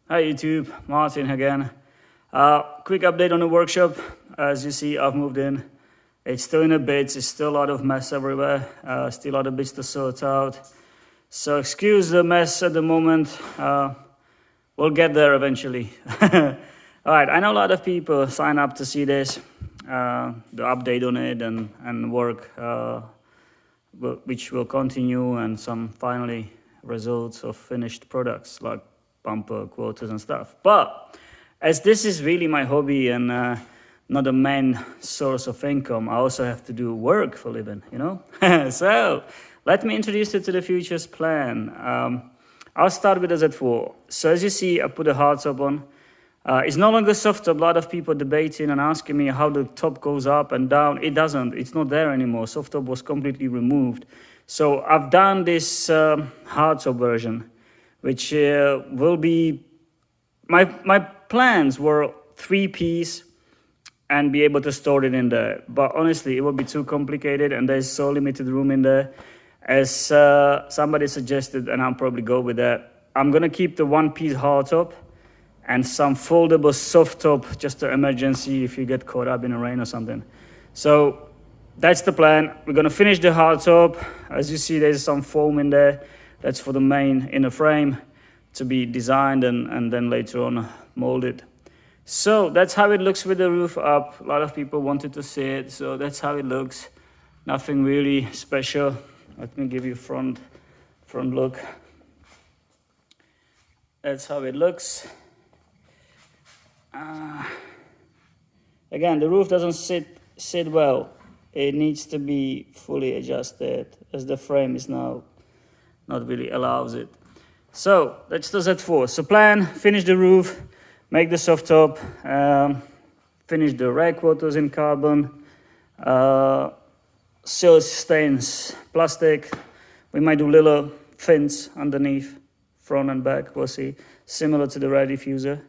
Hi YouTube, Martin again. Quick update on the workshop. As you see, I've moved in. It's still in a bits, it's still a lot of mess everywhere, still a lot of bits to sort out. So excuse the mess at the moment, we'll get there eventually. Alright, I know a lot of people sign up to see this, the update on it and work, which will continue, and some finally results of finished products like bumper, quarters and stuff. But as this is really my hobby and not the main source of income, I also have to do work for a living, you know? So let me introduce you to the future's plan. I'll start with the Z4. So as you see, I put a hard top on. It's no longer soft top. A lot of people debating and asking me how the top goes up and down. It doesn't, it's not there anymore. Soft top was completely removed. So I've done this hard top version, which will be, my plans were 3-piece and be able to store it in there. But honestly, it would be too complicated and there's so limited room in there. As somebody suggested, and I'll probably go with that, I'm gonna keep the 1-piece hard top and some foldable soft top, just an emergency if you get caught up in the rain or something. So that's the plan. We're gonna finish the hard top. As you see, there's some foam in there. That's for the main inner frame to be designed and then later on molded. So that's how it looks with the roof up. A lot of people wanted to see it, so that's how it looks. Nothing really special. Let me give you front look. That's how it looks. Again, the roof doesn't sit well. It needs to be fully adjusted as the frame is now not really allows it. So that's the Z4. So plan, finish the roof, make the soft top, finish the rear quarters in carbon, seal stains plastic. We might do little fins underneath, front and back, we'll see, similar to the rear diffuser.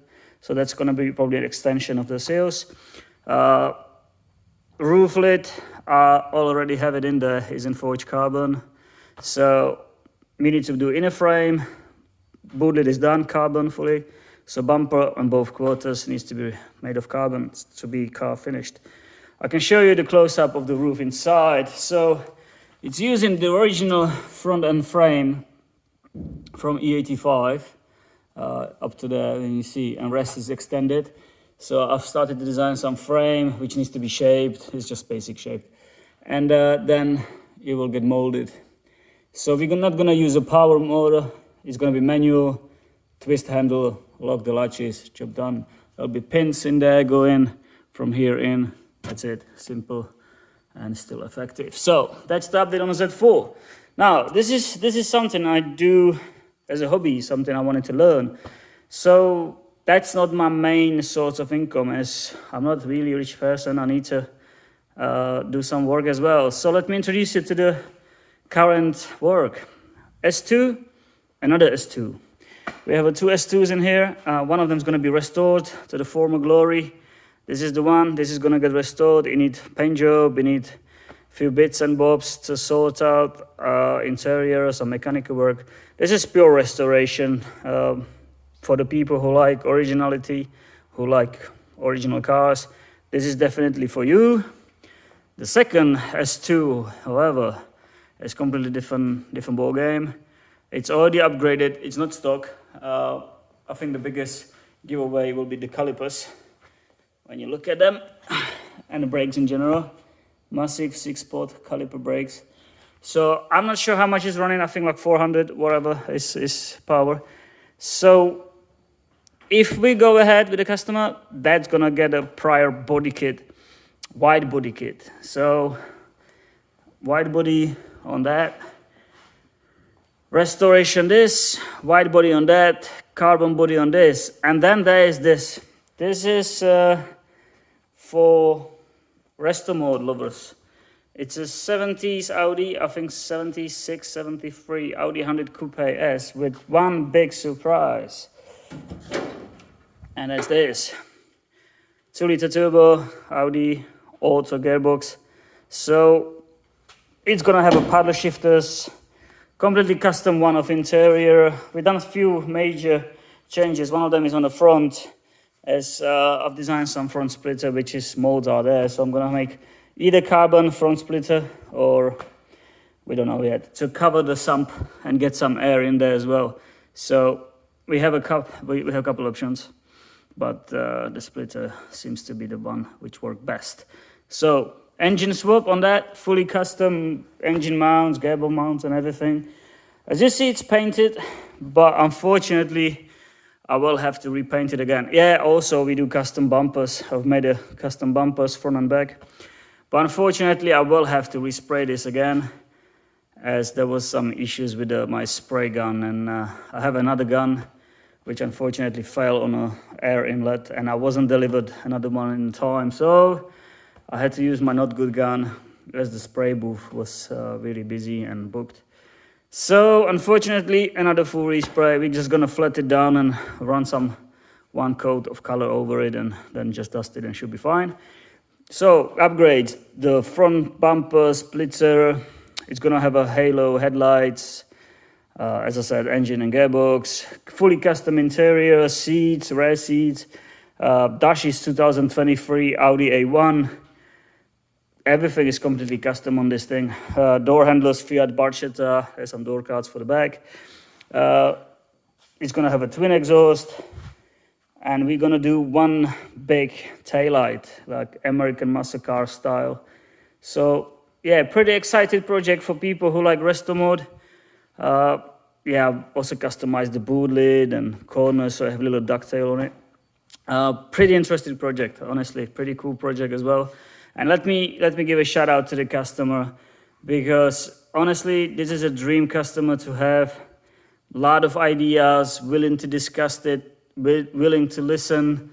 So that's gonna be probably an extension of the seals. Roof lid, I already have it in there, is in forged carbon. So we need to do inner frame. Boot lid is done, carbon fully. So bumper and both quarters needs to be made of carbon to be car finished. I can show you the close-up of the roof inside. So it's using the original front end frame from E85 up to there, and you see, and rest is extended. So I've started to design some frame which needs to be shaped. It's just basic shape, and then it will get molded. So we're not gonna use a power motor. It's gonna be manual, twist handle, lock the latches, job done. There'll be pins in there going from here in. That's it, simple and still effective. So that's the update on the Z4. Now, this is something I do as a hobby, something I wanted to learn. So that's not my main source of income, as I'm not really a rich person. I need to do some work as well. So let me introduce you to the current work. S2, another S2. We have 2 S2s in here. One of them is going to be restored to the former glory. This is the one. This is going to get restored. You need paint job. You need a few bits and bobs to sort out, interior, some mechanical work. This is pure restoration for the people who like originality, who like original cars. This is definitely for you. The second S2, however, is completely different ball game. It's already upgraded. It's not stock. I think the biggest giveaway will be the calipers. When you look at them, and the brakes in general, massive 6-spot caliper brakes. So I'm not sure how much is running. I think like 400, whatever is power. So if we go ahead with the customer, that's gonna get a prior body kit, wide body kit. So wide body on that. Restoration this, wide body on that, carbon body on this, and then there is this. This is for resto mode lovers. It's a 70s Audi, I think 76, 73 Audi 100 Coupe S with one big surprise. And that's this. 2-liter turbo, Audi auto gearbox. So it's gonna have a paddle shifters, completely custom one of interior. We've done a few major changes. One of them is on the front, as I've designed some front splitter, which is molds are there. So I'm gonna make either carbon front splitter, or we don't know yet, to cover the sump and get some air in there as well. So we have a couple options, but the splitter seems to be the one which works best. So engine swap on that, fully custom engine mounts, gearbox mounts and everything. As you see, it's painted, but unfortunately I will have to repaint it again. Yeah, also we do custom bumpers. I've made a custom bumpers front and back. But unfortunately I will have to respray this again, as there was some issues with my spray gun, and I have another gun which unfortunately fell on an air inlet, and I wasn't delivered another one in time. So I had to use my not good gun, as the spray booth was really busy and booked. So unfortunately, another full respray. We're just gonna flat it down and run one coat of color over it, and then just dust it and should be fine. So upgrades: the front bumper splitter. It's gonna have a halo headlights. As I said, engine and gearbox. Fully custom interior, seats, rear seats. Dash is 2023 Audi A1. Everything is completely custom on this thing. Door handlers, Fiat Barchetta. There's some door cards for the back. It's gonna have a twin exhaust, and we're gonna do one big taillight, like American muscle car style. So yeah, pretty excited project for people who like resto mode. Yeah, I've also customized the boot lid and corners, so I have a little ducktail on it. Pretty interesting project, honestly. Pretty cool project as well. And let me give a shout out to the customer, because honestly, this is a dream customer to have. A lot of ideas, willing to discuss it, willing to listen.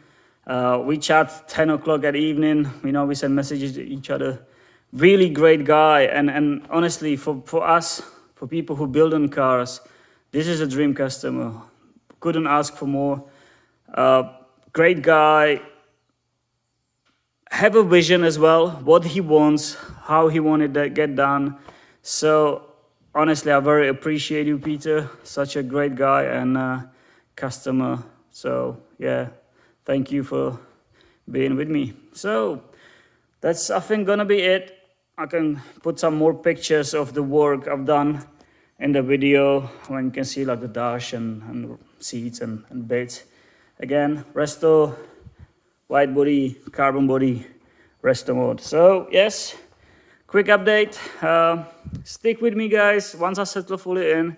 We chat 10 o'clock at evening. You know, we send messages to each other. Really great guy. And honestly, for us, for people who build on cars, this is a dream customer. Couldn't ask for more. Great guy. Have a vision as well, what he wants, how he wanted to get done. So honestly, I very appreciate you, Peter. Such a great guy and customer. So yeah, thank you for being with me. So that's, I think, gonna be it. I can put some more pictures of the work I've done in the video, when you can see like the dash and seats and bits. Again, resto, white body, carbon body, resto mode. So yes, quick update. Stick with me, guys. Once I settle fully in,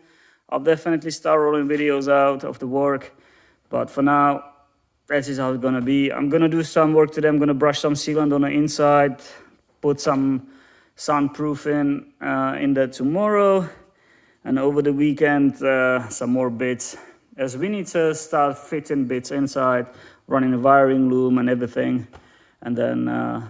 I'll definitely start rolling videos out of the work. But for now, that is how it's gonna be. I'm gonna do some work today. I'm gonna brush some sealant on the inside, put some soundproofing in there tomorrow, and over the weekend some more bits, as we need to start fitting bits inside, running a wiring loom and everything, and then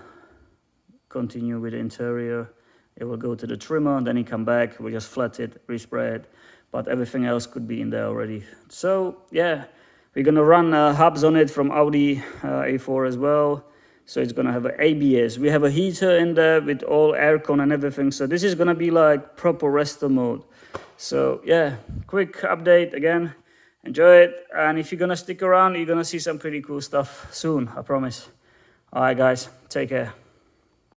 continue with the interior. It will go to the trimmer, then it come back, we just flat it, respray it, but everything else could be in there already. So yeah, we're gonna run hubs on it from Audi A4 as well. So it's gonna have an ABS. We have a heater in there with all aircon and everything. So this is gonna be like proper resto mode. So yeah, quick update again. Enjoy it. And if you're gonna stick around, you're gonna see some pretty cool stuff soon, I promise. All right, guys, take care.